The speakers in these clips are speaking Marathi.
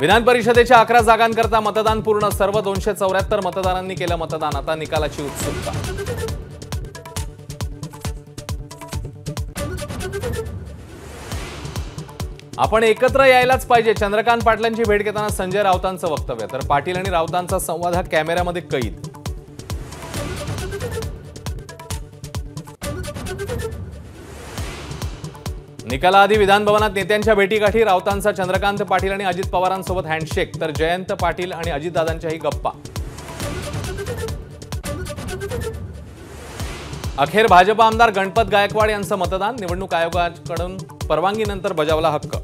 विधान परिषदेच्या 11 जागांकरता मतदान पूर्ण, सर्व 274 मतदारांनी केलं मतदान। आता निकालाची उत्सुकता। आपण एकत्र यायलाच पाहिजे, चंद्रकांत पाटलांची भेट घेताना संजय राऊतांचं वक्तव्य। तर पाटील आणि राऊतांचा संवाद हा कॅमेऱ्यामध्ये कैद। निकालाआधी विधान भवनात नेत्यांच्या भेटीगाठी, राऊतांचा चंद्रकांत पाटील आणि अजित पवारांसोबत हँडशेक, तर जयंत पाटील आणि अजितदादांच्याही गप्पा। अखेर भाजप आमदार गणपत गायकवाड यांचं मतदान, निवडणूक आयोगाकडून परवानगीनंतर बजावला हक्क।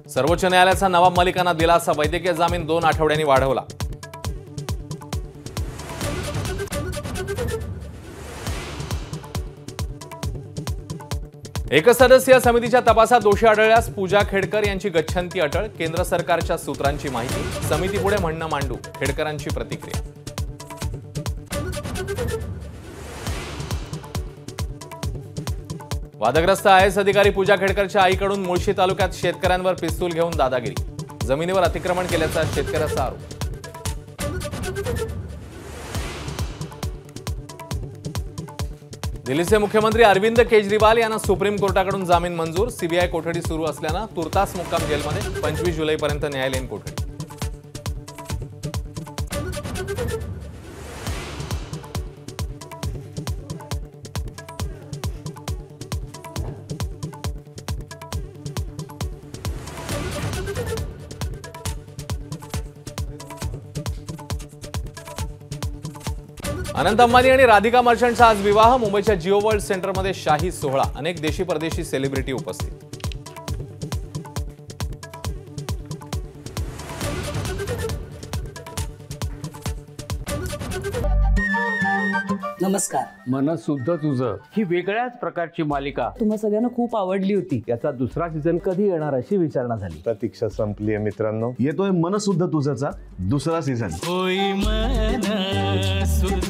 सर्वोच्च न्यायालयाचा नवाब मलिकांना दिलासा, वैद्यकीय जामीन 2 आठवड्यांनी वाढवला। एकसदस्यीय समितीच्या तपासात दोषी आढळल्यास पूजा खेडकर यांची गच्छंती अटळ, केंद्र सरकारच्या सूत्रांची माहिती, समितीपुढे म्हणणं मांडू, खेडकरांची प्रतिक्रिया। वादग्रस्त आयएएस अधिकारी पूजा खेडकरच्या आईकडून मुळशी तालुक्यात शेतकऱ्यांवर पिस्तूल घेऊन दादागिरी, जमिनीवर अतिक्रमण केल्याचा शेतकऱ्याचा आरोप। दिल्लीचे मुख्यमंत्री अरविंद केजरीवाल यांना सुप्रीम कोर्टाकडून जामीन मंजूर, सीबीआय कोठडी सुरू असल्यानं तुर्तास मुक्काम जेलमध्ये, 25 जुलैपर्यंत न्यायालयीन कोठडी। अनंत अंबानी आणि राधिका मर्चंटचा आज विवाह, मुंबईच्या जिओ वर्ल्ड सेंटरमध्ये शाही सोहळा, अनेक देशी परदेशी सेलिब्रिटी उपस्थित। नमस्कार। मनसुद्धा तुझं ही वेगळ्याच प्रकारची मालिका तुम्हा सगळ्यांना खूप आवडली होती। याचा दुसरा सीझन कधी येणार अशी विचारणा झाली। प्रतीक्षा संपली आहे मित्रांनो, येतोय मनसुद्धा तुझाचा दुसरा सीझन। होय मनसुद्धा